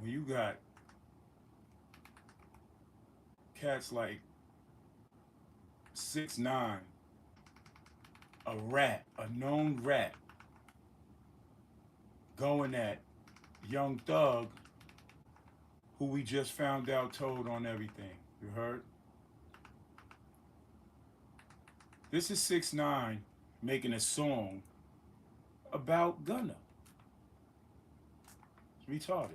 when you got cats like 6ix9ine, a rat, a known rat, going at Young Thug, who we just found out told on everything. You heard? This is 6ix9ine making a song about Gunna. It's retarded.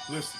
Listen.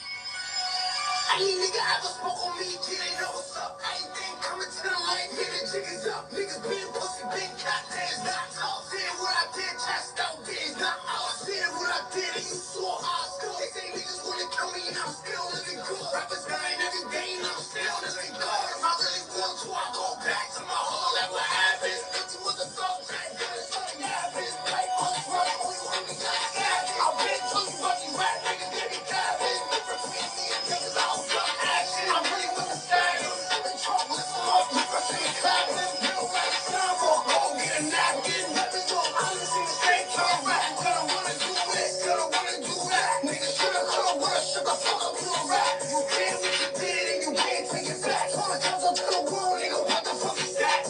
Any nigga ever spoke on me, kid, they know what's up. Anything coming to the light, hit the chickens up. Niggas been pussy, big cat, there's not all. Did what I did, chest out, did not all. Did what I did, and you saw how I scored. They say niggas wanna kill me, and I'm still living good. Rappers dying every day, and I'm still living good. If I really want to, I go back to my home. Like what happens, empty with the soul, track, good as something happens. Like on the front, who you want me to have? I've been to you, but you rap niggas, they be capping. Different between me and niggas, I don't got action. I'm really with the style. I've been talking with some more people, see clapping. You don't got a time for a go get a napkin. Nothing to I listen to straight talk rap. Gonna wanna do this, gonna wanna do that. Niggas shoulda, woulda, shoulda, fuck up to a rap. You did what you did and you can't take it back. Apologize up to the world, nigga, what the fuck is that?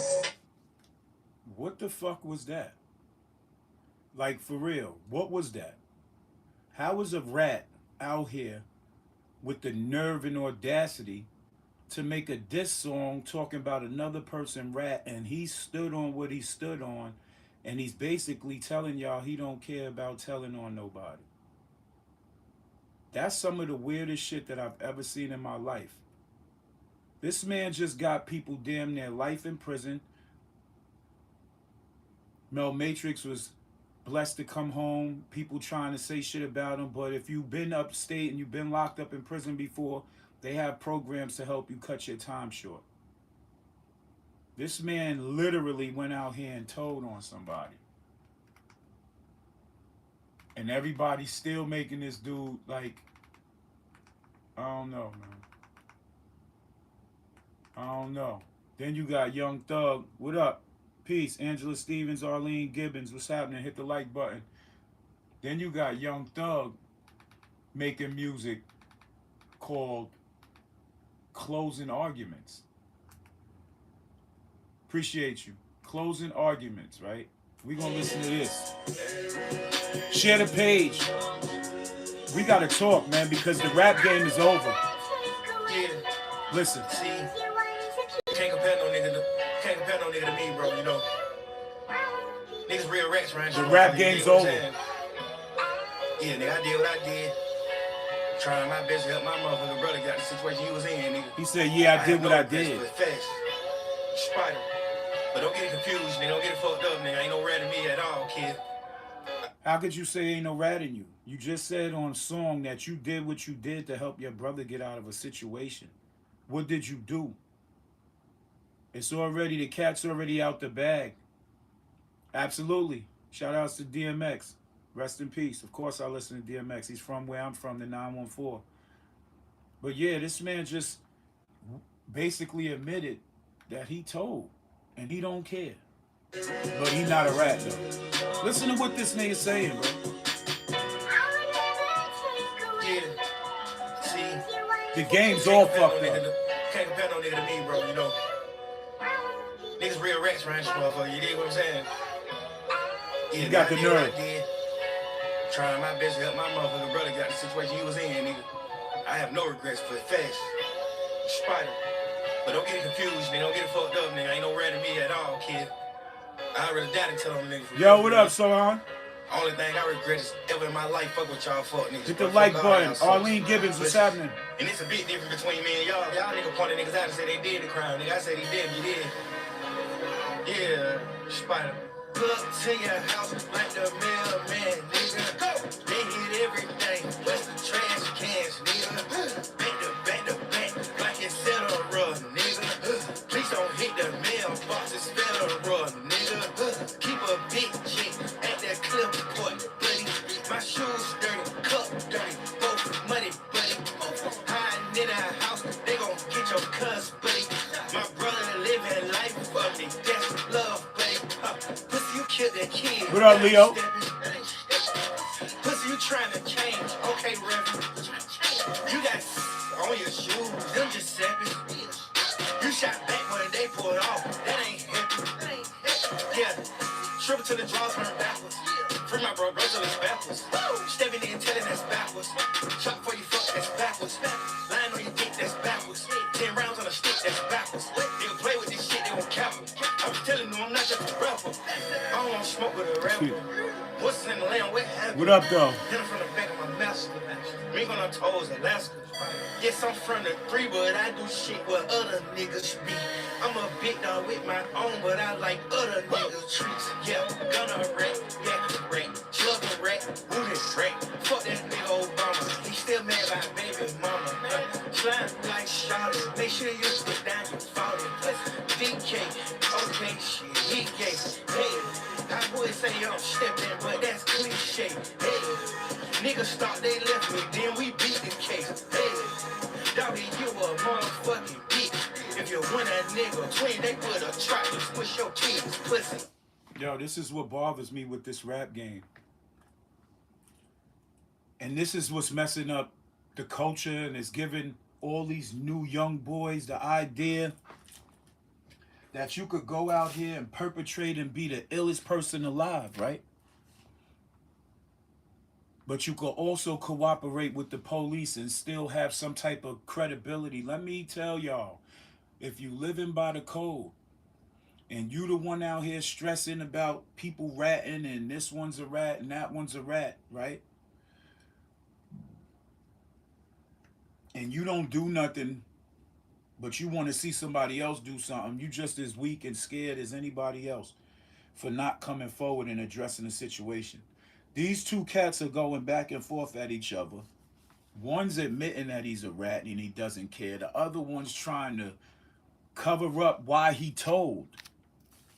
What the fuck was that? Like, for real, what was that? How is a rat out here with the nerve and audacity to make a diss song talking about another person rat, and he stood on what he stood on, and he's basically telling y'all he don't care about telling on nobody? That's some of the weirdest shit that I've ever seen in my life. This man just got people damn near life in prison. Mel Matrix was blessed to come home. People trying to say shit about him, but if you've been upstate and you've been locked up in prison before, they have programs to help you cut your time short. This man literally went out here and told on somebody. And everybody's still making this dude like, I don't know, man. I don't know. Then you got Young Thug. What up? Peace. Angela Stevens, Arlene Gibbons. What's happening? Hit the like button. Then you got Young Thug making music called Closing Arguments. Appreciate you. Closing Arguments, right? We gonna listen to this. Share the page. We gotta talk, man, because the rap game is over. Yeah. Listen. See, can't compare no nigga to me, bro, you know. Niggas real rats, right? The rap game's over. Yeah, nigga, I did what I did. Trying my best to help my motherfucking brother get the situation he was in, nigga. He said, yeah, I did what I did. Fast. Spider. But don't get it confused, nigga. Don't get it fucked up, nigga. Ain't no rat in me at all, kid. How could you say ain't no rat in you? You just said on song that you did what you did to help your brother get out of a situation. What did you do? It's already, the cat's already out the bag. Absolutely. Shout outs to DMX. Rest in peace. Of course I listen to DMX. He's from where I'm from, the 914. But yeah, this man just basically admitted that he told. And he don't care. But he not a rat, though. Listen to what this nigga's saying, bro. Yeah. See, the game's all fucked up. Can't compare no nigga to me, bro, you know. Niggas real rats, right? Motherfucker, you dig what I'm saying? Yeah, you got the nerve. Trying my best to help my motherfucking brother get the situation he was in, nigga. I have no regrets for fast. Spider. But don't get it confused, nigga. Don't get it fucked up, nigga. Ain't no rat in me at all, kid. I already died to tell them niggas. Yo, what up, Sohan? Only thing I regret is ever in my life fuck with y'all fuck niggas. Hit the like button. Arlene Gibbons, what's happening? And it's a big difference between me and y'all. Y'all nigga pointed niggas out and say they did the crime. Nigga, I say they did, you did. Yeah, Spider. Pull up to your house like the mailman, nigga. Go! They hit everything, plus the trash cans, nigga. Back to back, like it's federal, nigga. Please don't hit the mailbox, it's federal, nigga. Keep a big chick at that clip port, buddy. My shoes dirty, cup dirty, both money, buddy. Hiding in a house, they gon' get your cuss, buddy. My brother living life for me, that's love, buddy. Pussy, you killed that kid. What up, Leo? Pussy, you trying to change. Okay, Reverend. You got on your shoes, them Giuseppe. You shot back when they pulled off. That ain't happy. Yeah. Triple to the draws, turn backwards. Free my bro, till it's backwards. Stepping in, telling that's backwards. Shot before you fuck, that's backwards. Lying on your dick, that's backwards. 10 rounds on a stick, that's backwards. They'll play with this shit, they won't cap it. I was telling them I'm not just a rapper. I don't want to smoke with a rapper. What's in the land, what happened? What up, though? Hit him from the back of my master. Ring on her toes, Alaska. Yes, I'm from the 3, but I do shit where other niggas be. I'm a big dog with my own, but I like other niggas' treats. Yeah, gonna wreck, yeah, wreck, chug a wreck, booty wreck. Fuck that nigga Obama, he still mad by baby mama. Slime like Charlotte, make sure you spit down your father. DK, okay, shit, he gay. Hey, I would say I'm stepping, but that's cliche. Hey, niggas thought they left me, then we beat the case. Hey, doggy, you a motherfucking bitch. If you win a nigga twin, they put a trap to squish your kids' pussy. Yo, this is what bothers me with this rap game. And this is what's messing up the culture and is giving all these new young boys the idea that you could go out here and perpetrate and be the illest person alive, right? But you could also cooperate with the police and still have some type of credibility. Let me tell y'all, if you living by the code and you the one out here stressing about people ratting and this one's a rat and that one's a rat, right? And you don't do nothing, but you want to see somebody else do something, you just as weak and scared as anybody else for not coming forward and addressing the situation. These two cats are going back and forth at each other. One's admitting that he's a rat and he doesn't care. The other one's trying to cover up why he told.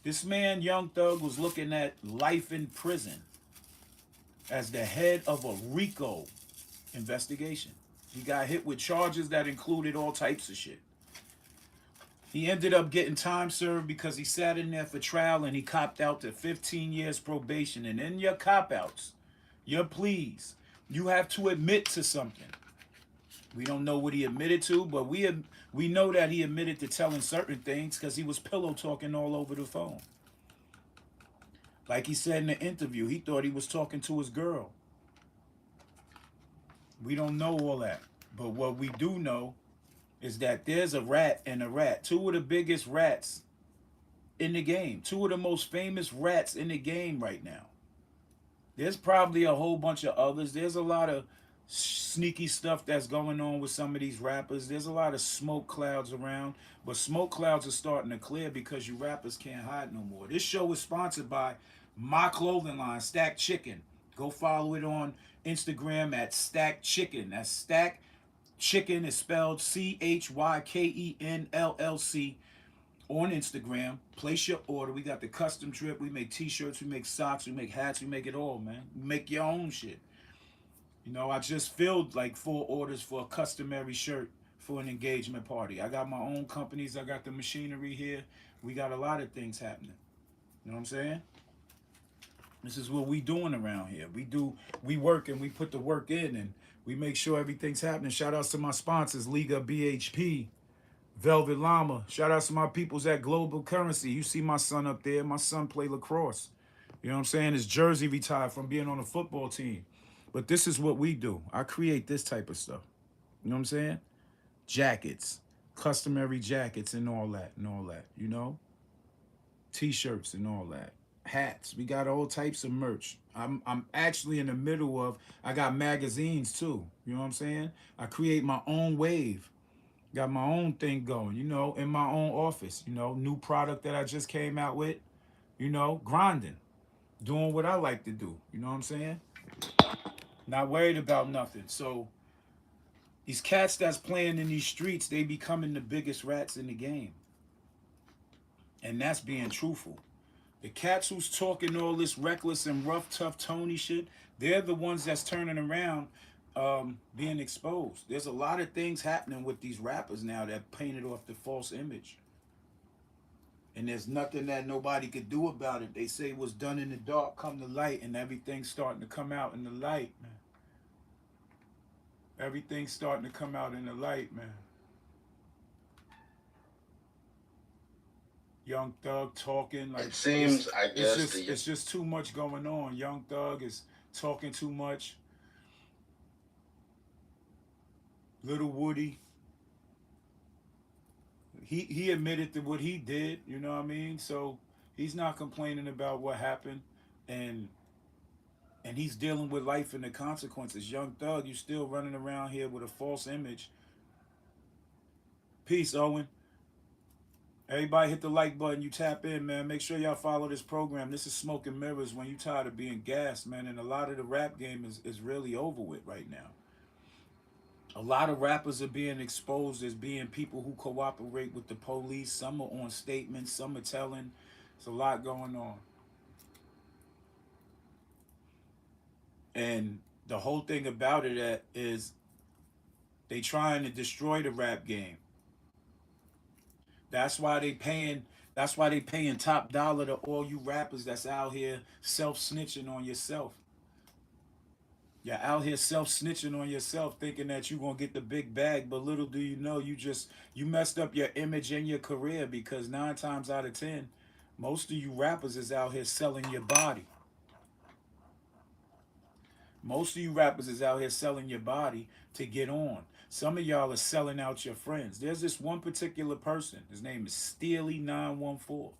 This man, Young Thug, was looking at life in prison as the head of a RICO investigation. He got hit with charges that included all types of shit. He ended up getting time served because he sat in there for trial and he copped out to 15 years probation. And in your cop-outs, your pleas, you have to admit to something. We don't know what he admitted to, but we know that he admitted to telling certain things because he was pillow talking all over the phone. Like he said in the interview, he thought he was talking to his girl. We don't know all that. But what we do know is that there's a rat and a rat. Two of the biggest rats in the game. Two of the most famous rats in the game right now. There's probably a whole bunch of others. There's a lot of sneaky stuff that's going on with some of these rappers. There's a lot of smoke clouds around. But smoke clouds are starting to clear because you rappers can't hide no more. This show is sponsored by my clothing line, Stack Chicken. Go follow it on Instagram at Stack Chicken. That's Stack Chicken is spelled CHYKENLLC on Instagram. Place your order. We got the custom drip. We make t-shirts. We make socks. We make hats. We make it all, man. We make your own shit. You know, I just filled like 4 orders for a customary shirt for an engagement party. I got my own companies. I got the machinery here. We got a lot of things happening. You know what I'm saying? This is what we doing around here. We work and we put the work in and we make sure everything's happening. Shout outs to my sponsors, Liga BHP, Velvet Llama. Shout outs to my peoples at Global Currency. You see my son up there. My son play lacrosse. You know what I'm saying? His jersey retired from being on a football team. But this is what we do. I create this type of stuff. You know what I'm saying? Jackets, customary jackets and all that, you know? T-shirts and all that. Hats. We got all types of merch. I'm actually in the middle of, I got magazines too. You know what I'm saying? I create my own wave. Got my own thing going, you know, in my own office, you know, new product that I just came out with, you know, grinding, doing what I like to do. You know what I'm saying? Not worried about nothing. So these cats that's playing in these streets, they becoming the biggest rats in the game. And that's being truthful. The cats who's talking all this reckless and rough, tough Tony shit, they're the ones that's turning around being exposed. There's a lot of things happening with these rappers now that painted off the false image. And there's nothing that nobody could do about it. They say what's done in the dark come to light, and everything's starting to come out in the light, man. Everything's starting to come out in the light, man. Young Thug talking like It seems, I guess, it's just too much going on. Young Thug is talking too much. Little Woody, he admitted to what he did, you know what I mean? So he's not complaining about what happened, and he's dealing with life and the consequences. Young Thug, you still running around here with a false image. Peace, Owen. Everybody hit the like button. You tap in, man. Make sure y'all follow this program. This is Smoke and Mirrors when you tired of being gassed, man. And a lot of the rap game is really over with right now. A lot of rappers are being exposed as being people who cooperate with the police. Some are on statements, some are telling. There's a lot going on. And the whole thing about it is they trying to destroy the rap game. That's why they paying top dollar to all you rappers that's out here self-snitching on yourself. You're out here self-snitching on yourself thinking that you're going to get the big bag, but little do you know you messed up your image and your career because 9 times out of 10, most of you rappers is out here selling your body. Most of you rappers is out here selling your body to get on. Some of y'all are selling out your friends. There's this one particular person. His name is Steely914.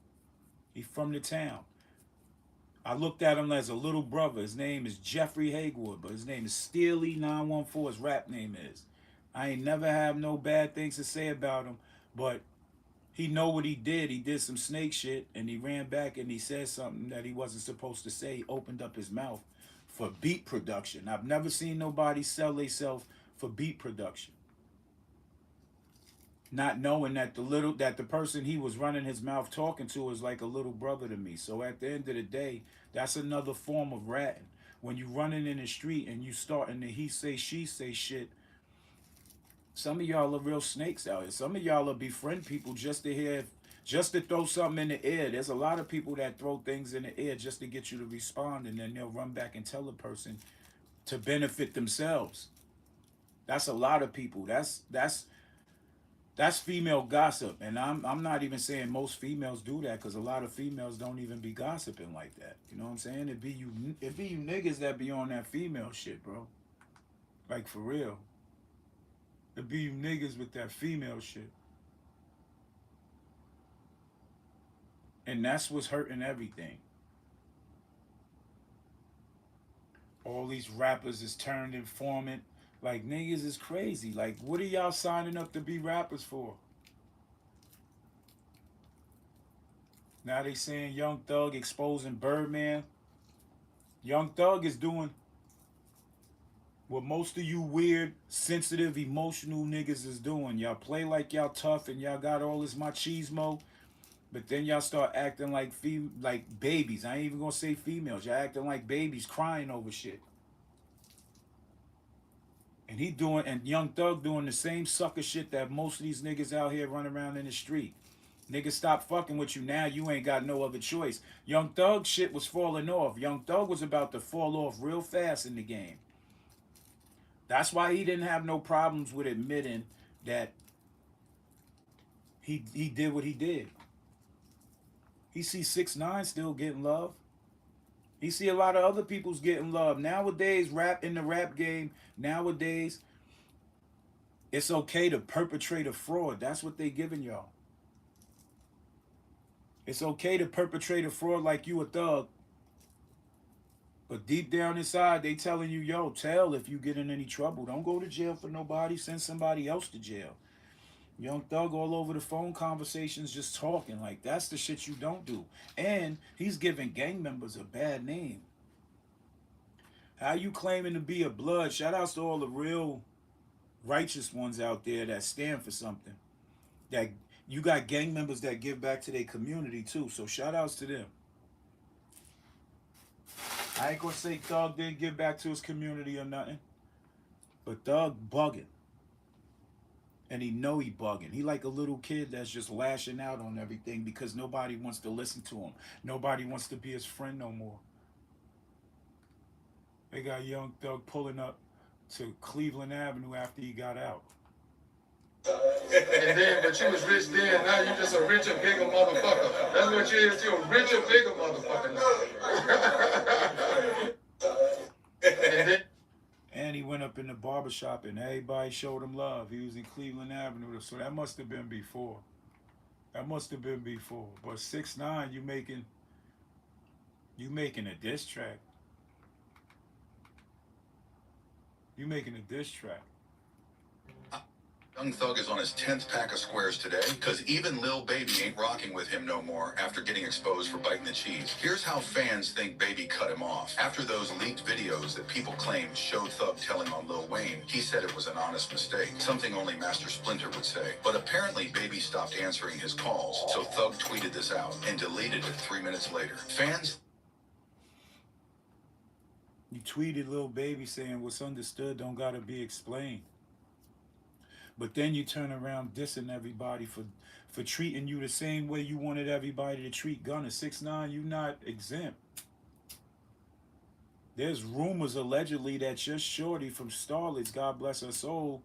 He's from the town. I looked at him as a little brother. His name is Jeffrey Haywood, but his name is Steely914. His rap name is. I ain't never have no bad things to say about him, but he know what he did. He did some snake shit, and he ran back and he said something that he wasn't supposed to say. He opened up his mouth for beat production. I've never seen nobody sell themselves for beat production. Not knowing that the person he was running his mouth talking to is like a little brother to me. So at the end of the day, that's another form of ratting. When you running in the street and you starting to he say she say shit, some of y'all are real snakes out here. Some of y'all will befriend people just to throw something in the air. There's a lot of people that throw things in the air just to get you to respond, and then they'll run back and tell the person to benefit themselves. That's a lot of people. That's female gossip, and I'm not even saying most females do that, because a lot of females don't even be gossiping like that. You know what I'm saying? It be you niggas that be on that female shit, bro. Like for real. It be you niggas with that female shit. And that's what's hurting everything. All these rappers is turned informant. Like, niggas is crazy. Like, what are y'all signing up to be rappers for? Now they saying Young Thug exposing Birdman. Young Thug is doing what most of you weird, sensitive, emotional niggas is doing. Y'all play like y'all tough and y'all got all this machismo, but then y'all start acting like babies. I ain't even gonna say females. Y'all acting like babies crying over shit. And Young Thug doing the same sucker shit that most of these niggas out here run around in the street. Niggas stop fucking with you now. You ain't got no other choice. Young Thug shit was falling off. Young Thug was about to fall off real fast in the game. That's why he didn't have no problems with admitting that he did what he did. He see 6ix9ine still getting love. He see a lot of other people's getting love. Nowadays, in the rap game, nowadays, it's okay to perpetrate a fraud. That's what they giving y'all. It's okay to perpetrate a fraud like you a thug. But deep down inside, they telling you, yo, tell if you get in any trouble. Don't go to jail for nobody. Send somebody else to jail. Young Thug all over the phone conversations just talking. Like, that's the shit you don't do. And he's giving gang members a bad name. How you claiming to be a blood? Shout outs to all the real righteous ones out there that stand for something. That you got gang members that give back to their community too. So shout outs to them. I ain't gonna say Thug didn't give back to his community or nothing. But Thug bugging. And he know he bugging. He like a little kid that's just lashing out on everything because nobody wants to listen to him. Nobody wants to be his friend no more. They got Young Thug pulling up to Cleveland Avenue after he got out. And then, but you was rich then, now you just a richer, bigger motherfucker. That's what you is, you a richer, bigger motherfucker now. And then, And he went up in the barbershop and everybody showed him love. He was in Cleveland Avenue. So that must have been before. That must have been before. But 6ix9ine, you making a diss track. You making a diss track. Young Thug is on his 10th pack of squares today, because even Lil Baby ain't rocking with him no more after getting exposed for biting the cheese. Here's how fans think Baby cut him off. After those leaked videos that people claimed showed Thug telling on Lil Wayne, he said it was an honest mistake, something only Master Splinter would say. But apparently Baby stopped answering his calls, so Thug tweeted this out and deleted it 3 minutes later. Fans... You tweeted Lil Baby saying what's understood don't gotta be explained. But then you turn around dissing everybody for treating you the same way you wanted everybody to treat Gunna. 6ix9ine, you not exempt. There's rumors allegedly that just Shorty from Starlets, God bless her soul,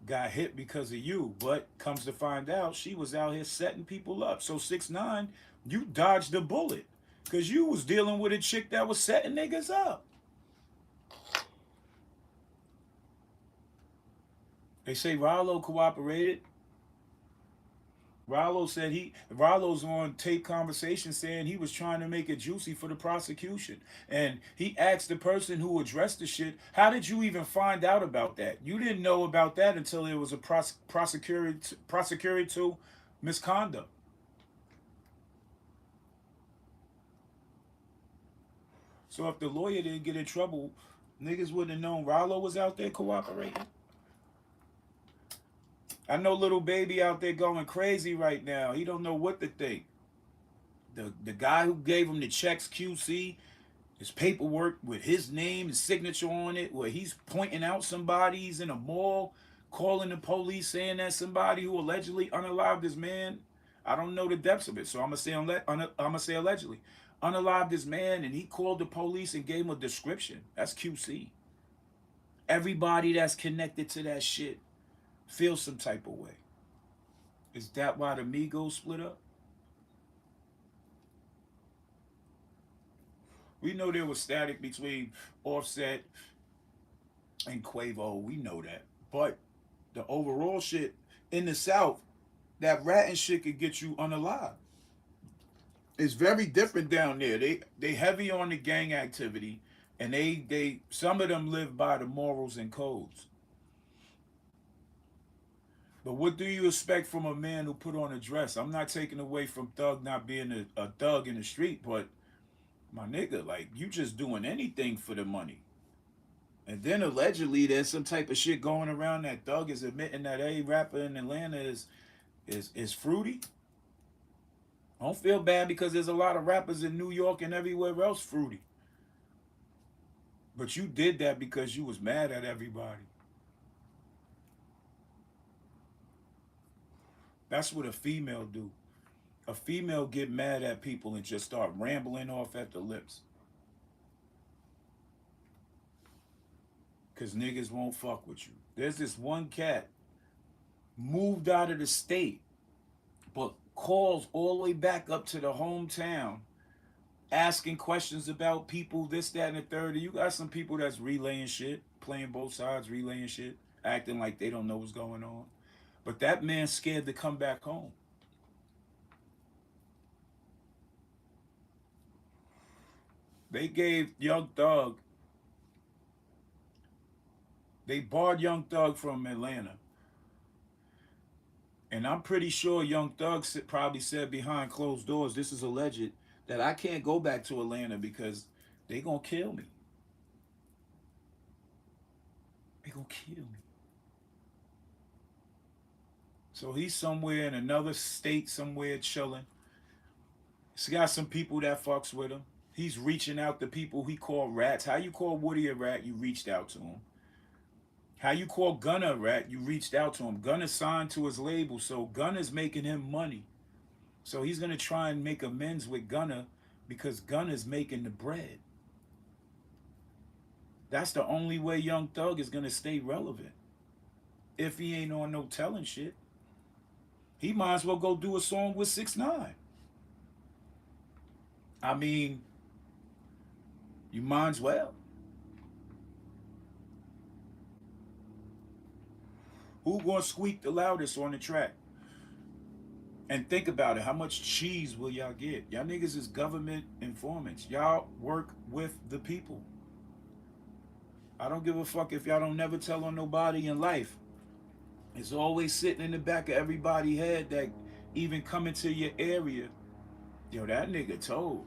got hit because of you. But comes to find out, she was out here setting people up. So 6ix9ine, you dodged the bullet. Because you was dealing with a chick that was setting niggas up. They say Rollo cooperated. Rollo's on tape conversation saying he was trying to make it juicy for the prosecution. And he asked the person who addressed the shit, how did you even find out about that? You didn't know about that until it was a prosecutorial misconduct. So if the lawyer didn't get in trouble, niggas wouldn't have known Rollo was out there cooperating. I know Lil Baby out there going crazy right now. He don't know what to think. The guy who gave him the checks, QC, his paperwork with his name, his signature on it, where he's pointing out somebody, he's in a mall, calling the police, saying that somebody who allegedly unalived his man. I don't know the depths of it, so I'm gonna say allegedly. Unalived his man, and he called the police and gave him a description. That's QC. Everybody that's connected to that shit feels some type of way. Is that why the Migos split up? We know there was static between Offset and Quavo. We know that. But the overall shit in the South, that ratting shit could get you unalived. It's very different down there. They heavy on the gang activity, and they some of them live by the morals and codes. But what do you expect from a man who put on a dress? I'm not taking away from Thug not being a thug in the street, but my nigga, like, you just doing anything for the money. And then allegedly there's some type of shit going around that Thug is admitting that a rapper in Atlanta is fruity. I don't feel bad because there's a lot of rappers in New York and everywhere else fruity. But you did that because you was mad at everybody. That's what a female do. A female get mad at people and just start rambling off at the lips. Because niggas won't fuck with you. There's this one cat, moved out of the state, but calls all the way back up to the hometown, asking questions about people, this, that, and the third. And you got some people that's relaying shit, playing both sides, relaying shit, acting like they don't know what's going on. But that man's scared to come back home. They gave Young Thug, they barred Young Thug from Atlanta. And I'm pretty sure Young Thug probably said behind closed doors, this is alleged, that I can't go back to Atlanta because they gonna kill me. They gonna kill me. So he's somewhere in another state, somewhere chilling. He's got some people that fucks with him. He's reaching out to people he called rats. How you call Woody a rat? You reached out to him. How you call Gunna a rat? You reached out to him. Gunna signed to his label, so Gunna's making him money. So he's going to try and make amends with Gunna because Gunna's making the bread. That's the only way Young Thug is gonna stay relevant. If he ain't on no telling shit, he might as well go do a song with 6ix9ine. I mean, you might as well. Who gonna squeak the loudest on the track? And think about it. How much cheese will y'all get? Y'all niggas is government informants. Y'all work with the people. I don't give a fuck if y'all don't never tell on nobody in life. It's always sitting in the back of everybody's head that even coming to your area, yo, that nigga told.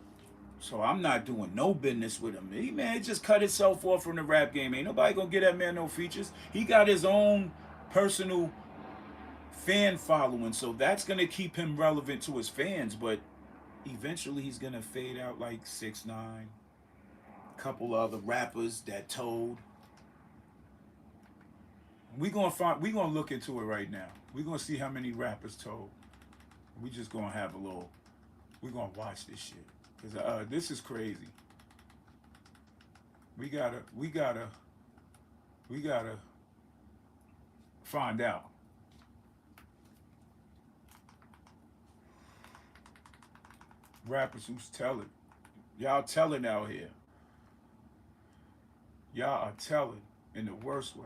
So I'm not doing no business with him. He, man, just cut himself off from the rap game. Ain't nobody gonna get that man no features. He got his own personal fan following, so that's gonna keep him relevant to his fans. But eventually, he's gonna fade out like 6ix9ine, a couple other rappers that told. We gonna look into it right now. We gonna see how many rappers told. We just gonna have a little. We gonna watch this shit because this is crazy. We gotta find out. Rappers who's telling. Y'all telling out here. Y'all are telling in the worst way.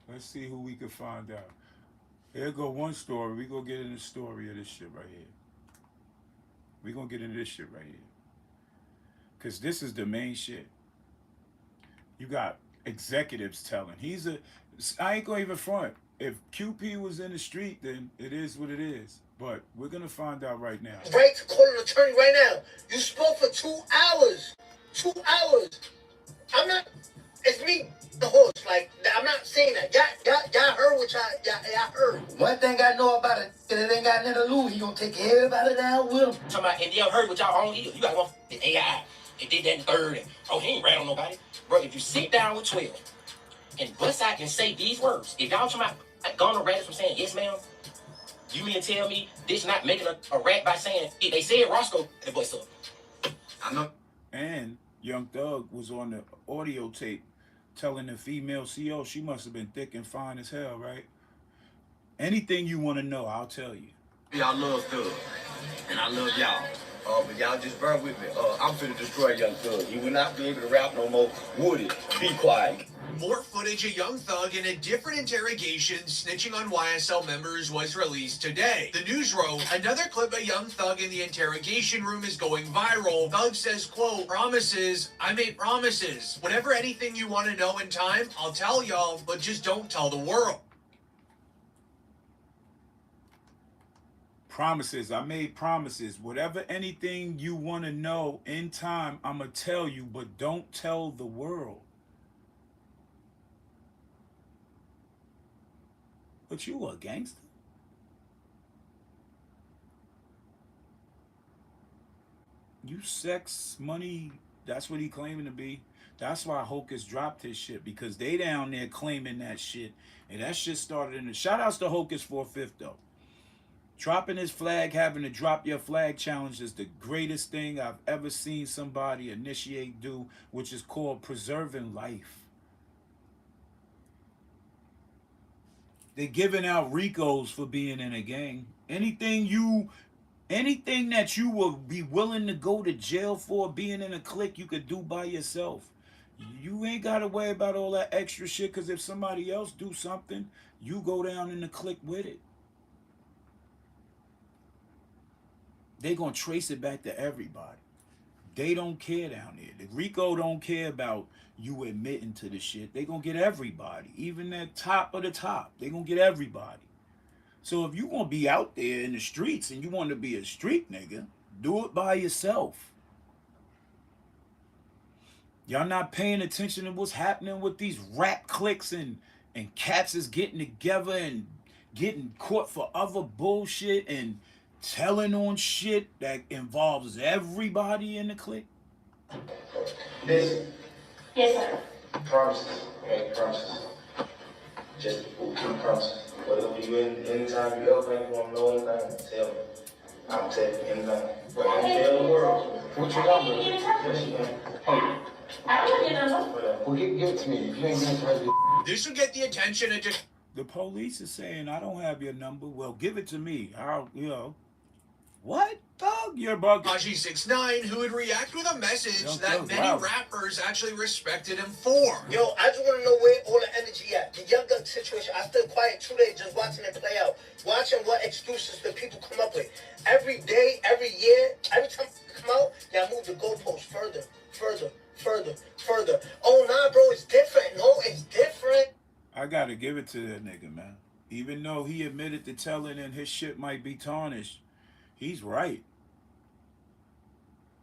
Let's see who we can find out. Here go one story. We gonna get in the story of this shit right here. We gonna get into this shit right here. Cause this is the main shit. You got executives telling. I ain't gonna even front. If QP was in the street, then it is what it is. But we're gonna find out right now. Right to call an attorney right now. You spoke for 2 hours. 2 hours. I'm not. It's me, the horse. Like, I'm not saying that. Y'all heard what y'all heard. One thing I know about it, it ain't got nothing to lose. He gonna take everybody down with him. Talking about, and y'all heard what y'all on here. You got one AI. They did that in the third. And, oh, he ain't rat on nobody. Bro, if you sit down with 12 and bust out and say these words, if y'all talking about Gunna Radis from saying, yes, ma'am, you mean to tell me this not making a rat by saying, they said Roscoe, the bust up. I know. And Young Thug was on the audio tape telling the female CEO she must have been thick and fine as hell, right? Anything you want to know, I'll tell you. Y'all love Thug, and I love y'all. But y'all just bear with me. I'm finna destroy Young Thug. He will not be able to rap no more. Woody, be quiet. More footage of Young Thug in a different interrogation snitching on YSL members was released today. The news wrote, another clip of Young Thug in the interrogation room is going viral. Thug says, quote, promises, I made promises. Whatever anything you want to know in time, I'll tell y'all, but just don't tell the world. Promises. I made promises. Whatever anything you want to know in time, I'm going to tell you, but don't tell the world. But you a gangster? You sex, money, that's what he claiming to be. That's why Hocus dropped his shit, because they down there claiming that shit. And that shit started in the... Shout outs to Hocus 4/5 though. Dropping his flag, having to drop your flag challenge is the greatest thing I've ever seen somebody initiate do, which is called preserving life. They're giving out Ricos for being in a gang. Anything that you will be willing to go to jail for being in a clique, you could do by yourself. You ain't got to worry about all that extra shit, because if somebody else do something, you go down in the clique with it. They gonna trace it back to everybody. They don't care down there. The Rico don't care about you admitting to the shit. They gonna get everybody, even that top of the top. They gonna get everybody. So if you gonna be out there in the streets and you want to be a street nigga, do it by yourself. Y'all not paying attention to what's happening with these rap cliques and cats is getting together and getting caught for other bullshit and telling on shit that involves everybody in the clique? Listen. Yes, sir. Promises. Make promises. Just keep promises. Whatever you anytime you ever want to know anything, tell me. I'm telling you anything. But I'm telling the world. What you got, brother? Yes, you can. Hey. I don't get enough. Well, give it to me. If you ain't getting it to me. This will get the attention of The police is saying, I don't have your number. Well, give it to me. I'll, you know. What? Thug? You're bugging. Tekashi 6ix9ine, who would react with a message Young that Thug, many wow. rappers actually respected him for. Yo, I just want to know where all the energy at. The Young Thug situation, I stood quiet 2 days just watching it play out. Watching what excuses the people come up with. Every day, every year, every time they come out, y'all move the goalposts further, further, further, further. Oh, nah, bro, it's different. No, it's different. I gotta give it to that nigga, man. Even though he admitted to telling and his shit might be tarnished, he's right.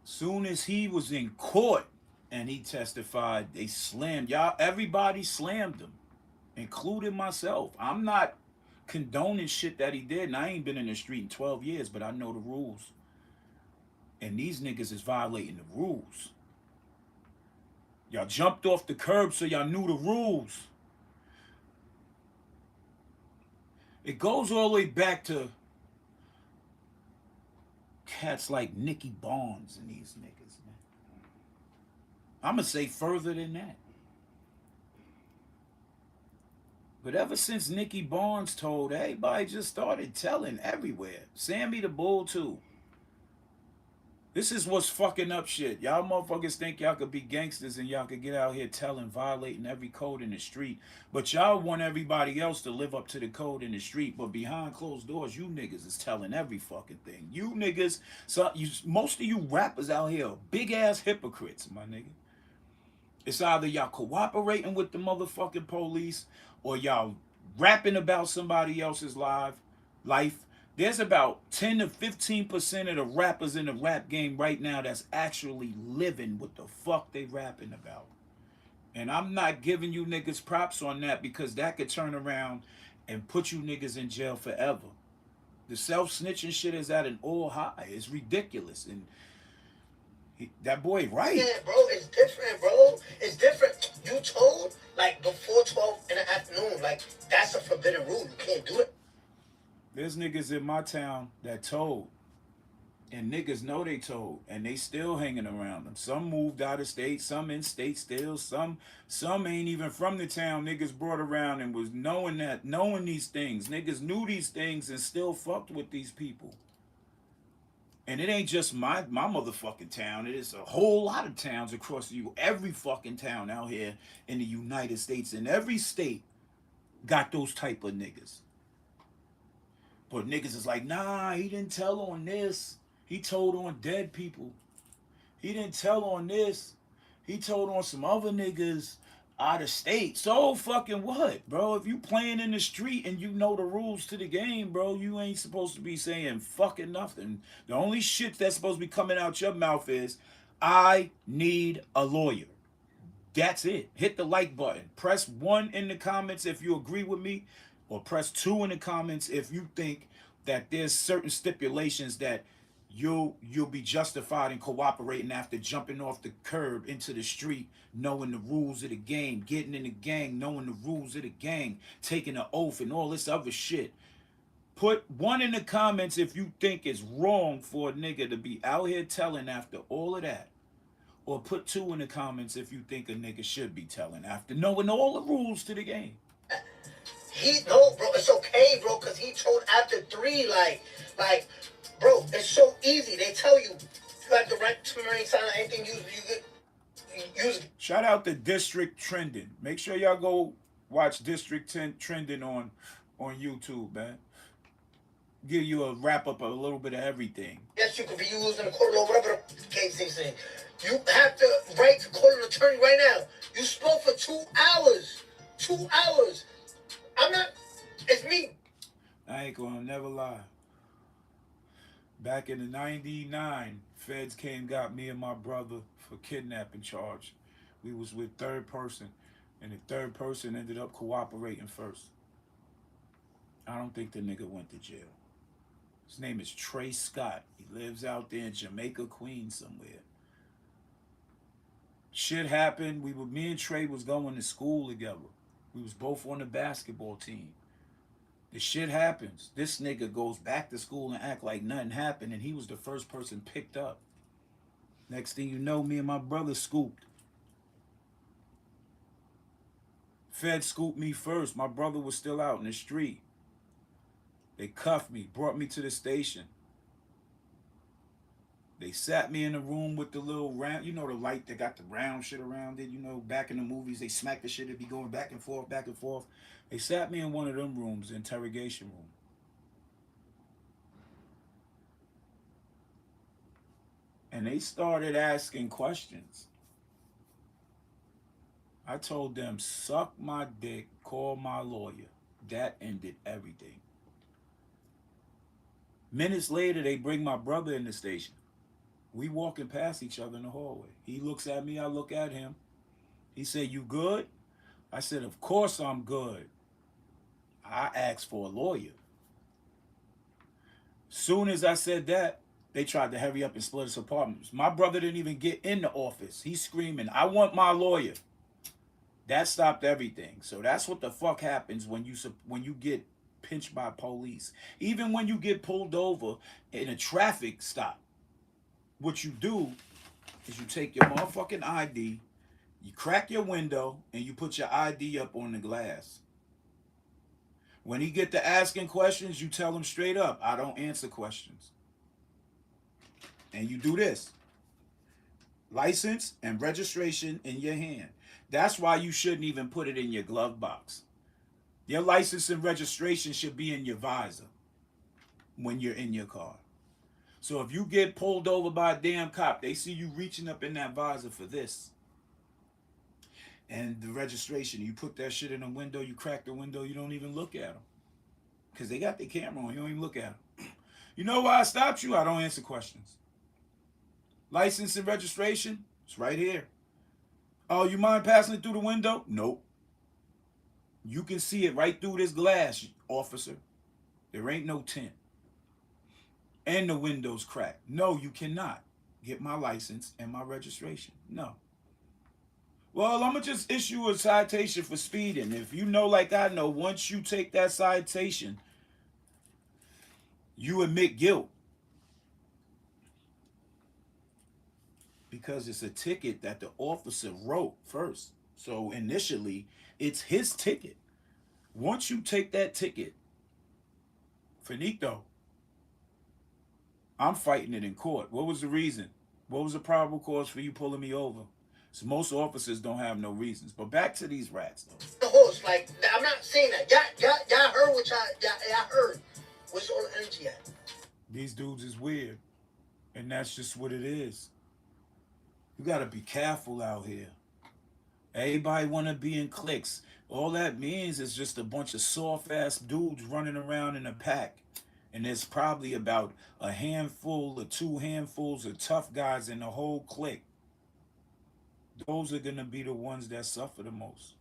Soon as he was in court and he testified, they slammed y'all. Everybody slammed him, including myself. I'm not condoning shit that he did, and I ain't been in the street in 12 years, but I know the rules. And these niggas is violating the rules. Y'all jumped off the curb so y'all knew the rules. It goes all the way back to cats like Nicky Barnes and these niggas, man. I'm going to say further than that. But ever since Nicky Barnes told, everybody just started telling everywhere. Sammy the Bull, too. This is what's fucking up shit. Y'all motherfuckers think y'all could be gangsters and y'all could get out here telling, violating every code in the street. But y'all want everybody else to live up to the code in the street. But behind closed doors, you niggas is telling every fucking thing. You niggas, most of you rappers out here are big-ass hypocrites, my nigga. It's either y'all cooperating with the motherfucking police or y'all rapping about somebody else's life. There's about 10 to 15% of the rappers in the rap game right now that's actually living what the fuck they rapping about. And I'm not giving you niggas props on that because that could turn around and put you niggas in jail forever. The self-snitching shit is at an all high. It's ridiculous. And that boy right. Yeah, bro, it's different, bro. It's different. You told, like, before 12 in the afternoon, like, that's a forbidden rule. You can't do it. There's niggas in my town that told. And niggas know they told. And they still hanging around them. Some moved out of state. Some in state still. Some ain't even from the town. Niggas brought around and was knowing these things. Niggas knew these things and still fucked with these people. And it ain't just my motherfucking town. It is a whole lot of towns across every fucking town out here in the United States. And every state got those type of niggas. But niggas is like, nah, he didn't tell on this. He told on dead people. He didn't tell on this. He told on some other niggas out of state. So fucking what, bro? If you playing in the street and you know the rules to the game, bro, you ain't supposed to be saying fucking nothing. The only shit that's supposed to be coming out your mouth is, I need a lawyer. That's it. Hit the like button. Press 1 in the comments if you agree with me. Or press 2 in the comments if you think that there's certain stipulations that you'll be justified in cooperating after jumping off the curb into the street, knowing the rules of the game, getting in the gang, knowing the rules of the gang, taking an oath and all this other shit. Put 1 in the comments if you think it's wrong for a nigga to be out here telling after all of that. Or put 2 in the comments if you think a nigga should be telling after knowing all the rules to the game. No, bro, it's okay, bro, because he told after 3, like, bro, it's so easy. They tell you have the right to remain silent. Anything you use. Shout out to District Trending. Make sure y'all go watch District Trending on YouTube, man. Give you a wrap up of a little bit of everything. Yes, you could be used in the court or whatever the case is. You have the right to call an attorney right now. You spoke for 2 hours. 2 hours. I'm not. It's me. I ain't gonna never lie. Back in the 99, feds got me and my brother for kidnapping charge. We was with third person, and the third person ended up cooperating first. I don't think the nigga went to jail. His name is Trey Scott. He lives out there in Jamaica, Queens somewhere. Shit happened. Me and Trey was going to school together. We was both on the basketball team. The shit happens. This nigga goes back to school and act like nothing happened, and he was the first person picked up. Next thing you know, me and my brother scooped. Fed scooped me first. My brother was still out in the street. They cuffed me, brought me to the station. They sat me in the room with the little round, you know, the light that got the round shit around it. You know, back in the movies, they smack the shit, it'd be going back and forth, back and forth. They sat me in one of them rooms, the interrogation room. And they started asking questions. I told them, suck my dick, call my lawyer. That ended everything. Minutes later, they bring my brother in the station. We walking past each other in the hallway. He looks at me, I look at him. He said, you good? I said, of course I'm good. I asked for a lawyer. Soon as I said that, they tried to hurry up and split us apartments. My brother didn't even get in the office. He's screaming, I want my lawyer. That stopped everything. So that's what the fuck happens when you get pinched by police. Even when you get pulled over in a traffic stop, what you do is you take your motherfucking ID, you crack your window, and you put your ID up on the glass. When he get to asking questions, you tell him straight up, I don't answer questions. And you do this. License and registration in your hand. That's why you shouldn't even put it in your glove box. Your license and registration should be in your visor when you're in your car. So if you get pulled over by a damn cop, they see you reaching up in that visor for this. And the registration, you put that shit in the window, you crack the window, you don't even look at them. Because they got their camera on, you don't even look at them. You know why I stopped you? I don't answer questions. License and registration, it's right here. Oh, you mind passing it through the window? Nope. You can see it right through this glass, officer. There ain't no tint. And the window's cracked. No, you cannot get my license and my registration. No. Well, I'm going to just issue a citation for speeding. If you know like I know, once you take that citation, you admit guilt. Because it's a ticket that the officer wrote first. So initially, it's his ticket. Once you take that ticket, finito. I'm fighting it in court. What was the reason? What was the probable cause for you pulling me over? So most officers don't have no reasons. But back to these rats, though. The horse, like, I'm not saying that. Y'all heard what y'all heard. What's all the energy at? These dudes is weird. And that's just what it is. You got to be careful out here. Everybody want to be in cliques. All that means is just a bunch of soft-ass dudes running around in a pack. And there's probably about a handful or two handfuls of tough guys in the whole clique. Those are going to be the ones that suffer the most.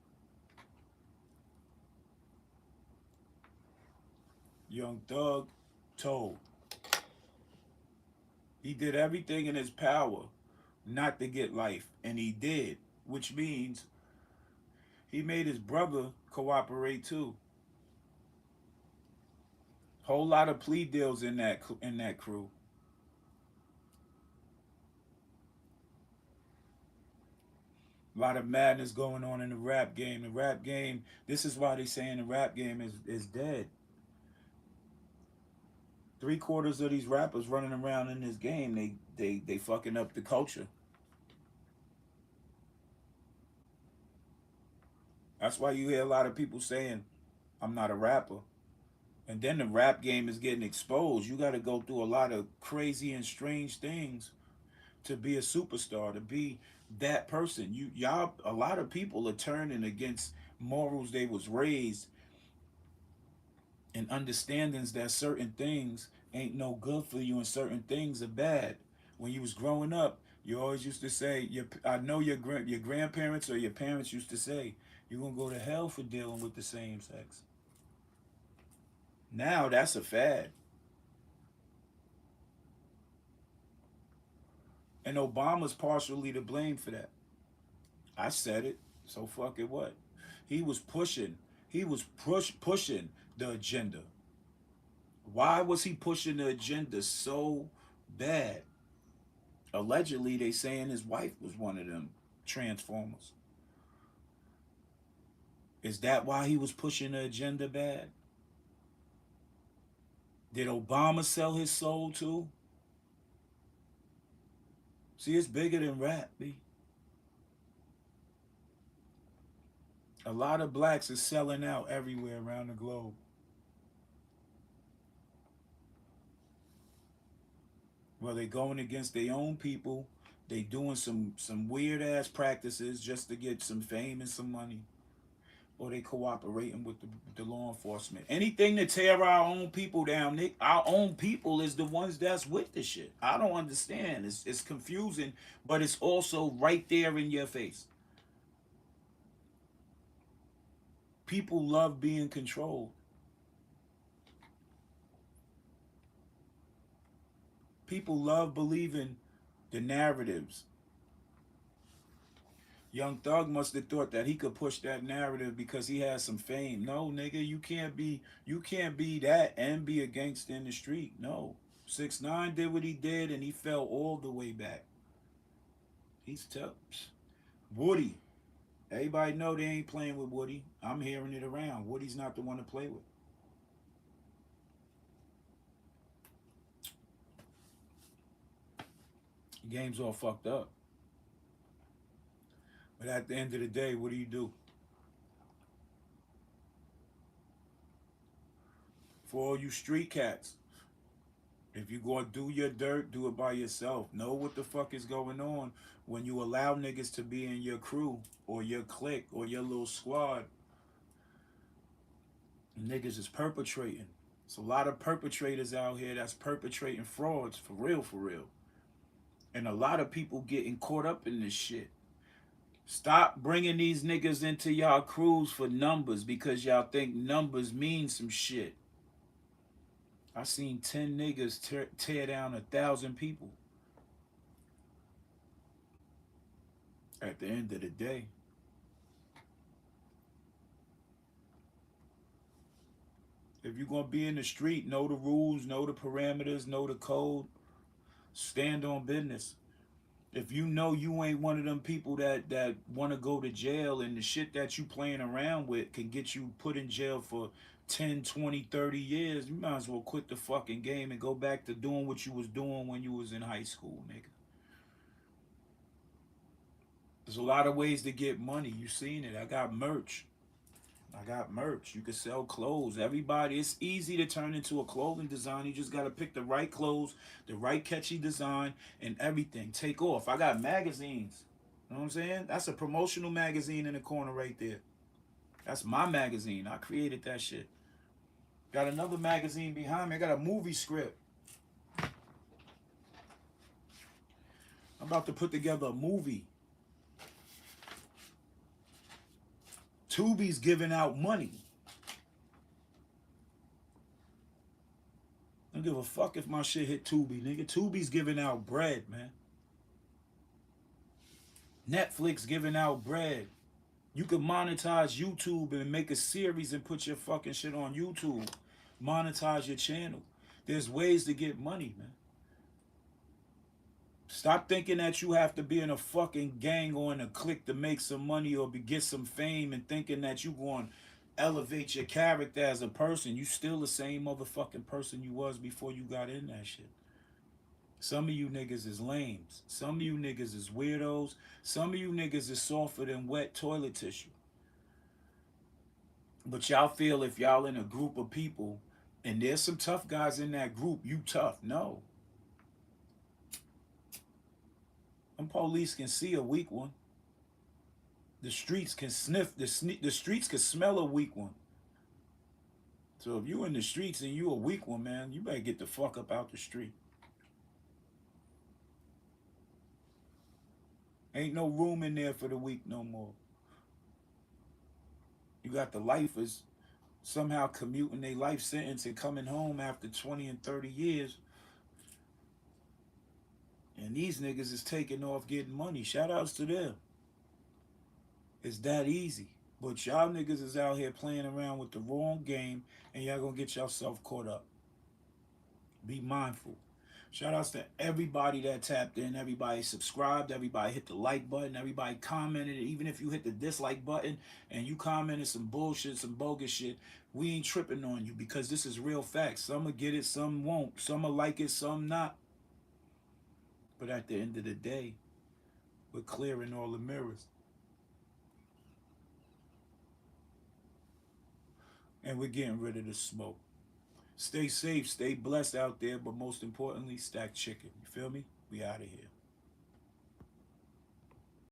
Young Thug told. He did everything in his power not to get life. And he did. Which means he made his brother cooperate too. Whole lot of plea deals in that crew. A lot of madness going on in the rap game. The rap game, this is why they saying the rap game is dead. 3/4 of these rappers running around in this game, they fucking up the culture. That's why you hear a lot of people saying, I'm not a rapper. And then the rap game is getting exposed. You got to go through a lot of crazy and strange things to be a superstar, to be that person. Y'all, a lot of people are turning against morals they was raised and understandings that certain things ain't no good for you and certain things are bad. When you was growing up, you always used to say, I know your grandparents or your parents used to say, you're going to go to hell for dealing with the same sex. Now that's a fad. And Obama's partially to blame for that. I said it, so fuck it what. He was pushing the agenda? Why was he pushing the agenda so bad? Allegedly, they saying his wife was one of them transformers. Is that why he was pushing the agenda bad? Did Obama sell his soul too? See, it's bigger than rap, B. A lot of blacks is selling out everywhere around the globe. Well, they going against their own people. They doing some weird ass practices just to get some fame and some money. Or they cooperating with the law enforcement. Anything to tear our own people down, Nick. Our own people is the ones that's with the shit. I don't understand. It's confusing, but it's also right there in your face. People love being controlled. People love believing the narratives. Young Thug must have thought that he could push that narrative because he has some fame. No, nigga, you can't be that and be a gangster in the street. No. 6ix9ine did what he did and he fell all the way back. He's tough. Woody. Everybody know they ain't playing with Woody. I'm hearing it around. Woody's not the one to play with. The game's all fucked up. But at the end of the day, what do? For all you street cats, if you gonna do your dirt, do it by yourself. Know what the fuck is going on when you allow niggas to be in your crew or your clique or your little squad. Niggas is perpetrating. There's a lot of perpetrators out here that's perpetrating frauds, for real, for real. And a lot of people getting caught up in this shit. Stop bringing these niggas into y'all crews for numbers because y'all think numbers mean some shit. I seen 10 niggas tear down 1,000 people. At the end of the day. If you're going to be in the street, know the rules, know the parameters, know the code. Stand on business. If you know you ain't one of them people that want to go to jail and the shit that you playing around with can get you put in jail for 10, 20, 30 years, you might as well quit the fucking game and go back to doing what you was doing when you was in high school, nigga. There's a lot of ways to get money. You seen it. I got merch. You can sell clothes. Everybody, it's easy to turn into a clothing designer. You just got to pick the right clothes, the right catchy design, and everything. Take off. I got magazines. You know what I'm saying? That's a promotional magazine in the corner right there. That's my magazine. I created that shit. Got another magazine behind me. I got a movie script. I'm about to put together a movie. Tubi's giving out money. I don't give a fuck if my shit hit Tubi, nigga. Tubi's giving out bread, man. Netflix giving out bread. You could monetize YouTube and make a series and put your fucking shit on YouTube. Monetize your channel. There's ways to get money, man. Stop thinking that you have to be in a fucking gang or in a clique to make some money or get some fame and thinking that you going to elevate your character as a person. You still the same motherfucking person you was before you got in that shit. Some of you niggas is lames. Some of you niggas is weirdos. Some of you niggas is softer than wet toilet tissue. But y'all feel if y'all in a group of people and there's some tough guys in that group, you tough. No. Them police can see a weak one. The streets can sniff, the streets can smell a weak one. So if you in the streets and you a weak one, man, you better get the fuck up out the street. Ain't no room in there for the weak no more. You got the lifers somehow commuting their life sentence and coming home after 20 and 30 years. And these niggas is taking off getting money. Shout outs to them. It's that easy. But y'all niggas is out here playing around with the wrong game, and y'all gonna get yourself caught up. Be mindful. Shout outs to everybody that tapped in, everybody subscribed, everybody hit the like button, everybody commented. Even if you hit the dislike button and you commented some bullshit, some bogus shit, we ain't tripping on you because this is real facts. Some will get it, some won't. Some will like it, some not. But at the end of the day, we're clearing all the mirrors. And we're getting rid of the smoke. Stay safe, stay blessed out there, but most importantly, stack chicken. You feel me? We out of here.